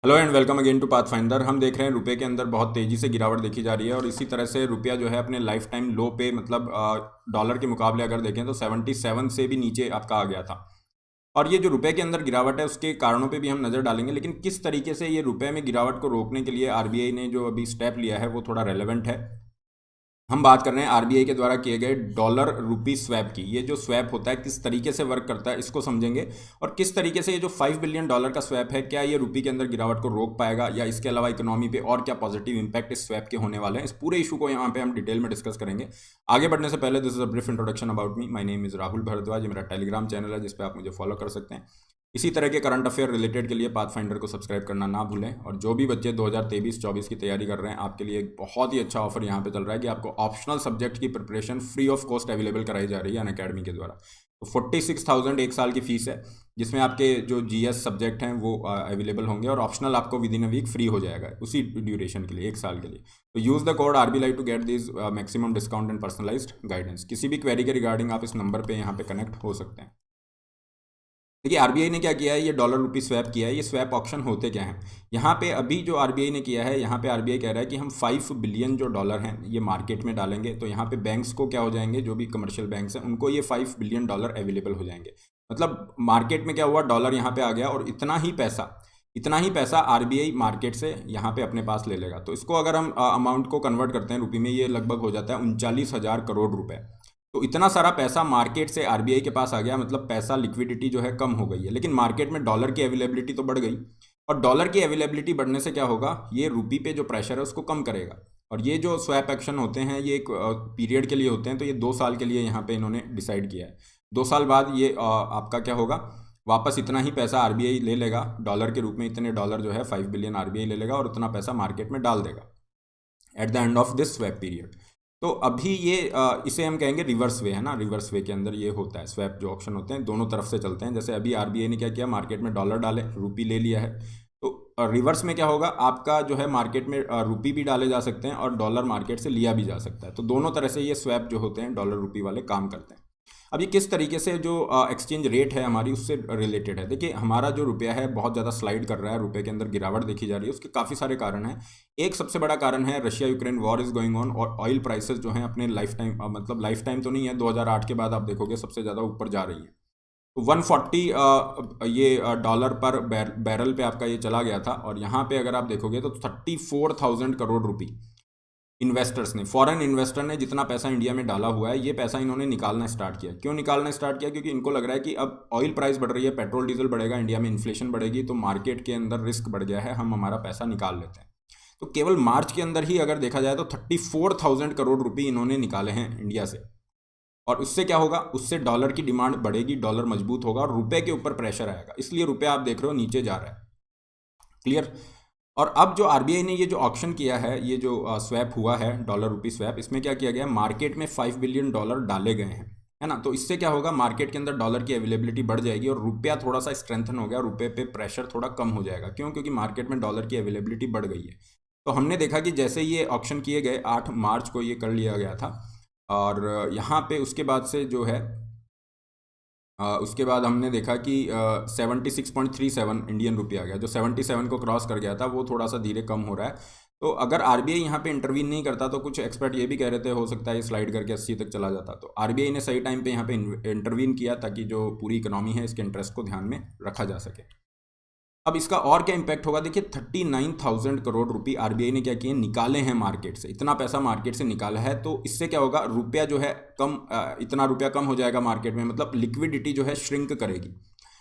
Hello and welcome again to Pathfinder. हम देख रहे हैं रुपए के अंदर बहुत तेजी से गिरावट देखी जा रही है और इसी तरह से रुपया जो है अपने लाइफ टाइम लो पे मतलब डॉलर के मुकाबले अगर देखें तो 77 से भी नीचे आपका आ गया था। और ये जो रुपए के अंदर गिरावट है उसके कारणों पे भी हम नज़र डालेंगे, लेकिन किस तरीके से ये रुपए में गिरावट को रोकने के लिए आरबीआई ने जो अभी स्टेप लिया है वो थोड़ा रेलेवेंट है। हम बात कर रहे हैं आरबीआई के द्वारा किए गए डॉलर रुपी स्वैप की। ये जो स्वैप होता है किस तरीके से वर्क करता है इसको समझेंगे, और किस तरीके से ये जो $5 बिलियन का स्वैप है क्या ये रुपी के अंदर गिरावट को रोक पाएगा या इसके अलावा इकोनॉमी पे और क्या पॉजिटिव इंपैक्ट इस स्वैप के होने वाले हैं। इस पूरे इशू को यहाँ पे हम डिटेल में डिस्कस करेंगे। आगे बढ़ने से पहले this is a brief introduction about me. My name is Rahul Bhardwaj. ये मेरा टेलीग्राम चैनल है जिसपे आप मुझे फॉलो कर सकते हैं। इसी तरह के करंट अफेयर रिलेटेड के लिए पाथफाइंडर को सब्सक्राइब करना ना भूलें। और जो भी बच्चे 2023-24 की तैयारी कर रहे हैं आपके लिए एक बहुत ही अच्छा ऑफर यहाँ पे चल रहा है कि आपको ऑप्शनल सब्जेक्ट की preparation free of cost available कराई जा रही है अनअकैडमी के द्वारा। तो 46,000 एक साल की फीस है, जिसमें आपके जो जीएस सब्जेक्ट हैं वो अवेलेबल होंगे और ऑप्शनल आपको within a week free हो जाएगा उसी ड्यूरेशन के लिए, एक साल के लिए। तो use the code RBLI to get this maximum discount and personalised guidance. किसी भी क्वेरी के रिगार्डिंग आप इस नंबर पे यहाँ पे कनेक्ट हो सकते हैं। देखिए आरबीआई ने क्या किया है, ये डॉलर रुपी स्वैप किया है। ये स्वैप ऑप्शन होते क्या हैं, यहाँ पे अभी जो आरबीआई ने किया है, यहाँ पे आरबीआई कह रहा है कि हम 5 बिलियन जो डॉलर हैं ये मार्केट में डालेंगे। तो यहाँ पे बैंक्स को क्या हो जाएंगे, जो भी कमर्शियल बैंक्स हैं उनको ये $5 बिलियन अवेलेबल हो जाएंगे। मतलब मार्केट में क्या हुआ, डॉलर यहाँ पे आ गया और इतना ही पैसा आरबीआई मार्केट से यहाँ पे अपने पास ले लेगा। तो इसको अगर हम अमाउंट को कन्वर्ट करते हैं रुपये में, ये लगभग हो जाता है 39,000 करोड़ रुपए। तो इतना सारा पैसा मार्केट से आरबीआई के पास आ गया, मतलब पैसा लिक्विडिटी जो है कम हो गई है। लेकिन मार्केट में डॉलर की अवेलेबिलिटी तो बढ़ गई, और डॉलर की अवेलेबिलिटी बढ़ने से क्या होगा, ये रुपी पे जो प्रेशर है उसको कम करेगा। और ये जो स्वैप एक्शन होते हैं ये एक पीरियड के लिए होते हैं, तो ये 2 साल के लिए यहाँ पे इन्होंने डिसाइड किया है। 2 साल बाद ये आपका क्या होगा, वापस इतना ही पैसा आरबीआई ले लेगा डॉलर के रूप में। इतने डॉलर जो है 5 बिलियन आरबीआई ले लेगा और उतना पैसा मार्केट में डाल देगा at the end of this swap period. तो अभी ये इसे हम कहेंगे रिवर्स वे है ना। रिवर्स वे के अंदर ये होता है, स्वैप जो ऑप्शन होते हैं दोनों तरफ से चलते हैं। जैसे अभी आरबीआई ने क्या किया, मार्केट में डॉलर डाले, रुपी ले लिया है। तो रिवर्स में क्या होगा, आपका जो है मार्केट में रुपी भी डाले जा सकते हैं और डॉलर मार्केट से लिया भी जा सकता है। तो दोनों तरह से ये स्वैप जो होते हैं डॉलर रुपी वाले काम करते हैं। अब ये किस तरीके से जो एक्सचेंज रेट है हमारी उससे रिलेटेड है। देखिए हमारा जो रुपया है बहुत ज़्यादा स्लाइड कर रहा है, रुपये के अंदर गिरावट देखी जा रही है। उसके काफ़ी सारे कारण हैं। एक सबसे बड़ा कारण है Russia Ukraine war is going on, और ऑयल प्राइसेस जो हैं अपने लाइफ टाइम, मतलब लाइफ टाइम तो नहीं है, 2008 के बाद आप देखोगे सबसे ज़्यादा ऊपर जा रही है। तो 140 ये डॉलर पर बैरल पे आपका ये चला गया था। और यहाँ पे अगर आप देखोगे तो 34,000 करोड़ रुपी इन्वेस्टर्स ने, फॉरेन इन्वेस्टर ने जितना पैसा इंडिया में डाला हुआ है, ये पैसा इन्होंने निकालना स्टार्ट किया। क्यों निकालना स्टार्ट किया, क्योंकि इनको लग रहा है कि अब ऑयल प्राइस बढ़ रही है, पेट्रोल डीजल बढ़ेगा, इंडिया में इन्फ्लेशन बढ़ेगी, तो मार्केट के अंदर रिस्क बढ़ गया है, हम हमारा पैसा निकाल लेते हैं। तो केवल मार्च के अंदर ही अगर देखा जाए तो 34,000 करोड़ रुपी इन्होंने निकाले हैं इंडिया से। और उससे क्या होगा, उससे डॉलर की डिमांड बढ़ेगी, डॉलर मजबूत होगा और रुपए के ऊपर प्रेशर आएगा, इसलिए रुपया आप देख रहे हो नीचे जा रहा है। क्लियर। और अब जो आरबीआई ने ये जो ऑक्शन किया है, ये जो स्वैप हुआ है डॉलर रुपी स्वैप, इसमें क्या किया गया, मार्केट में $5 बिलियन डाले गए हैं, है ना। तो इससे क्या होगा, मार्केट के अंदर डॉलर की अवेलेबिलिटी बढ़ जाएगी और रुपया थोड़ा सा स्ट्रेंथन हो गया, रुपये पे प्रेशर थोड़ा कम हो जाएगा। क्यों, क्योंकि मार्केट में डॉलर की अवेलेबिलिटी बढ़ गई है। तो हमने देखा कि जैसे ये ऑक्शन किए गए 8 मार्च को ये कर लिया गया था, और यहाँ पे उसके बाद से जो है उसके बाद हमने देखा कि 76.37 इंडियन रुपये आ गया। जो 77 को क्रॉस कर गया था वो थोड़ा सा धीरे कम हो रहा है। तो अगर आरबीआई यहाँ पे इंटरवीन नहीं करता तो कुछ एक्सपर्ट ये भी कह रहे थे हो सकता है ये स्लाइड करके 80 तक चला जाता। तो आरबीआई ने सही टाइम पे यहाँ पे इंटरवीन किया ताकि जो पूरी इकोनॉमी है इसके इंटरेस्ट को ध्यान में रखा जा सके। अब इसका और क्या इम्पैक्ट होगा, देखिए 39,000 करोड़ रुपी आरबीआई ने क्या किए, निकाले हैं मार्केट से। इतना पैसा मार्केट से निकाला है, तो इससे क्या होगा, रुपया जो है कम, इतना रुपया कम हो जाएगा मार्केट में, मतलब लिक्विडिटी जो है श्रिंक करेगी।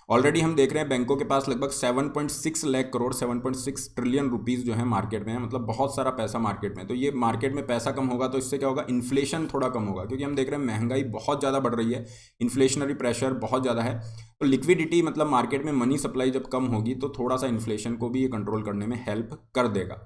ऑलरेडी हम देख रहे हैं बैंकों के पास लगभग 7.6 लाख करोड़, 7.6 ट्रिलियन रुपीज़ जो है मार्केट में है, मतलब बहुत सारा पैसा मार्केट में। तो ये मार्केट में पैसा कम होगा तो इससे क्या होगा, इन्फ्लेशन थोड़ा कम होगा, क्योंकि हम देख रहे हैं महंगाई बहुत ज़्यादा बढ़ रही है, इन्फ्लेशनरी प्रेशर बहुत ज़्यादा है। तो लिक्विडिटी मतलब मार्केट में मनी सप्लाई जब कम होगी तो थोड़ा सा इन्फ्लेशन को भी ये कंट्रोल करने में हेल्प कर देगा।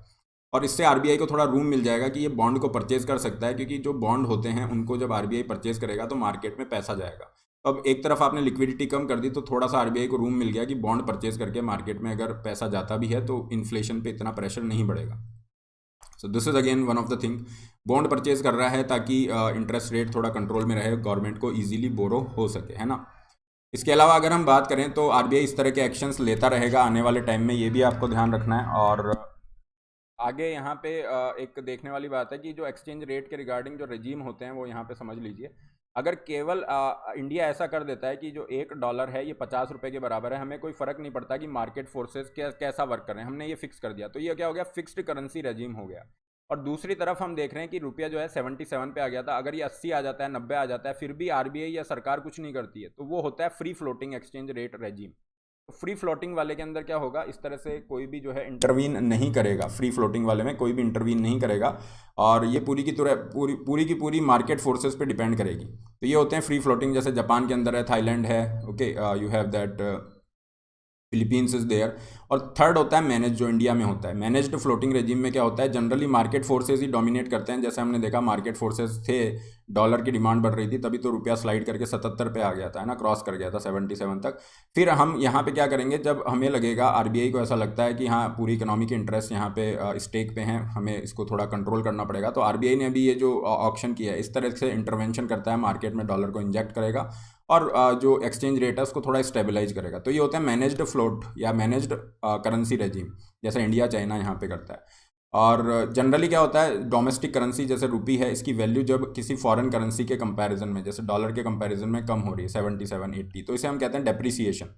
और इससे आरबीआई को थोड़ा रूम मिल जाएगा कि ये बॉन्ड को परचेज कर सकता है, क्योंकि जो बॉन्ड होते हैं उनको जब आरबीआई परचेज करेगा तो मार्केट में पैसा जाएगा। तो अब एक तरफ आपने लिक्विडिटी कम कर दी तो थोड़ा सा आरबीआई को रूम मिल गया कि बॉन्ड परचेज करके मार्केट में अगर पैसा जाता भी है तो इन्फ्लेशन पे इतना प्रेशर नहीं बढ़ेगा। So this is again one of the thing, bond purchase कर रहा है ताकि इंटरेस्ट रेट थोड़ा कंट्रोल में रहे, गवर्नमेंट को ईजिली बोरो हो सके, है ना। इसके अलावा अगर हम बात करें तो आरबीआई इस तरह के एक्शंस लेता रहेगा आने वाले टाइम में, ये भी आपको ध्यान रखना है। और आगे यहाँ पे एक देखने वाली बात है कि जो एक्सचेंज रेट के रिगार्डिंग जो रेजीम होते हैं वो यहाँ पे समझ लीजिए। अगर केवल इंडिया ऐसा कर देता है कि जो $1 है ये 50 रुपये के बराबर है, हमें कोई फ़र्क नहीं पड़ता कि मार्केट फोर्सेस कैसा वर्क कर रहे हैं, हमने ये फिक्स कर दिया, तो ये क्या हो गया, फिक्स्ड करेंसी रेजीम हो गया। और दूसरी तरफ हम देख रहे हैं कि रुपया जो है 77 पे आ गया था, अगर ये 80 आ जाता है, 90 आ जाता है, फिर भी आरबीआई या सरकार कुछ नहीं करती है, तो वो होता है free floating exchange rate regime. तो फ्री फ्लोटिंग वाले के अंदर क्या होगा, इस तरह से कोई भी जो है इंटरवीन नहीं करेगा, फ्री फ्लोटिंग वाले में कोई भी इंटरवीन नहीं करेगा, और ये पूरी की पूरी मार्केट फोर्सेस पे डिपेंड करेगी। तो ये होते हैं फ्री फ्लोटिंग, जैसे जापान के अंदर है, थाईलैंड है, okay, you have that, Philippines is there. और थर्ड होता है मैनेज, जो इंडिया में होता है। मैनेज्ड फ्लोटिंग रेजिम में क्या होता है, जनरली मार्केट फोर्सेज ही डोमिनेट करते हैं। जैसे हमने देखा मार्केट फोर्सेज थे, डॉलर की डिमांड बढ़ रही थी, तभी तो रुपया स्लाइड करके 77 पे आ गया था, है ना, क्रॉस कर गया था 77 तक। फिर हम यहाँ पे क्या करेंगे, जब हमें लगेगा, आरबीआई को ऐसा लगता है कि हाँ पूरी इकोनॉमी के इंटरेस्ट यहाँ पे स्टेक पे हैं, हमें इसको थोड़ा कंट्रोल करना पड़ेगा, तो आरबीआई ने अभी ये जो ऑक्शन किया है, इस तरह से इंटरवेंशन करता है, मार्केट में डॉलर को इंजेक्ट करेगा और जो एक्सचेंज रेट है उसको थोड़ा स्टेबलाइज करेगा। तो ये होता है मैनेज्ड फ्लोट या मैनेज्ड करेंसी रेजिम, जैसा इंडिया चाइना यहाँ पे करता है। और जनरली क्या होता है, डोमेस्टिक करेंसी जैसे रुपी है, इसकी वैल्यू जब किसी फॉरेन करेंसी के कंपैरिजन में, जैसे डॉलर के कंपैरिजन में कम हो रही है 77 80, तो इसे हम कहते हैं डेप्रिसिएशन।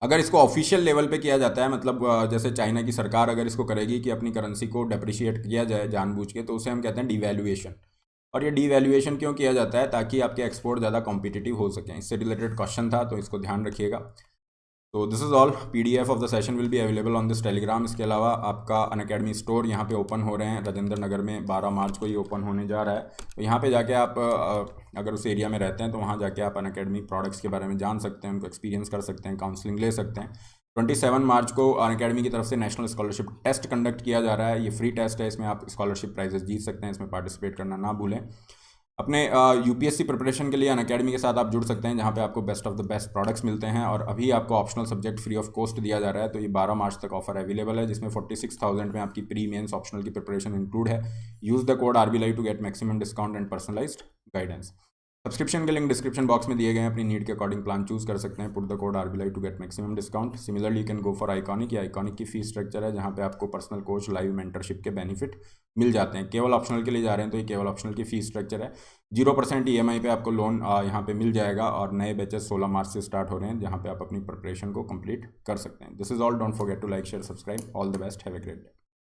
अगर इसको ऑफिशियल लेवल पे किया जाता है, मतलब जैसे चाइना की सरकार अगर इसको करेगी कि अपनी करेंसी को डेप्रिशिएट किया जाए जानबूझ के, तो उसे हम कहते हैं डिवैल्यूएशन। और ये डिवैल्यूएशन क्यों किया जाता है, ताकि आपके एक्सपोर्ट ज़्यादा कॉम्पिटिटिव हो सकें। इससे रिलेटेड क्वेश्चन था, तो इसको ध्यान रखिएगा। तो this is all, PDF of the session will be available on this Telegram. इसके अलावा आपका अनअकैडमी स्टोर यहाँ पे ओपन हो रहे हैं, राजेंद्र नगर में 12 मार्च को ये ओपन होने जा रहा है। तो यहाँ पे जाके आप अगर उस एरिया में रहते हैं तो वहाँ जाके आप अनअकैडमी प्रोडक्ट्स के बारे में जान सकते हैं, उनको एक्सपीरियंस कर सकते हैं, काउंसलिंग ले सकते हैं। 27 मार्च को अनअकैडमी की तरफ से नेशनल स्कॉलरशिप टेस्ट कंडक्ट किया जा रहा है। ये फ्री टेस्ट है, इसमें आप स्कॉलरशिप प्राइजेस जीत सकते हैं, इसमें पार्टिसिपेट करना ना भूलें। अपने यूपीएससी प्रिपरेशन के लिए अनअकैडमी के साथ आप जुड़ सकते हैं, जहाँ पे आपको best of the best products मिलते हैं। और अभी आपको optional subject free of cost दिया जा रहा है, तो ये 12 मार्च तक ऑफर अवेलेबल है, जिसमें 46,000 में आपकी प्री मेंस ऑप्शनल की प्रिपरेशन इंक्लूड है। Use the code RB Live to get maximum discount and personalised guidance. Subscription के लिंक डिस्क्रिप्शन बॉक्स में दिए गए हैं, अपनी नीड के अकॉर्डिंग प्लान चूज कर सकते हैं। Put the code RB Live to get maximum discount. Similarly you can go for iconic. Iconic की फीस स्ट्रक्चर है, जहाँ पे आपको पर्सनल कोच, लाइव मेंटरशिप के बेनिफिट मिल जाते हैं। केवल ऑप्शनल के लिए जा रहे हैं तो ये केवल ऑप्शनल की फीस स्ट्रक्चर है। 0% EMI पे आपको लोन यहाँ पे मिल जाएगा, और नए बैचेस 16 मार्च से स्टार्ट हो रहे हैं, जहाँ पे आप अपनी प्रिपरेशन को कंप्लीट कर सकते हैं। This is all, don't forget to like, share, subscribe. All the best, have a great day.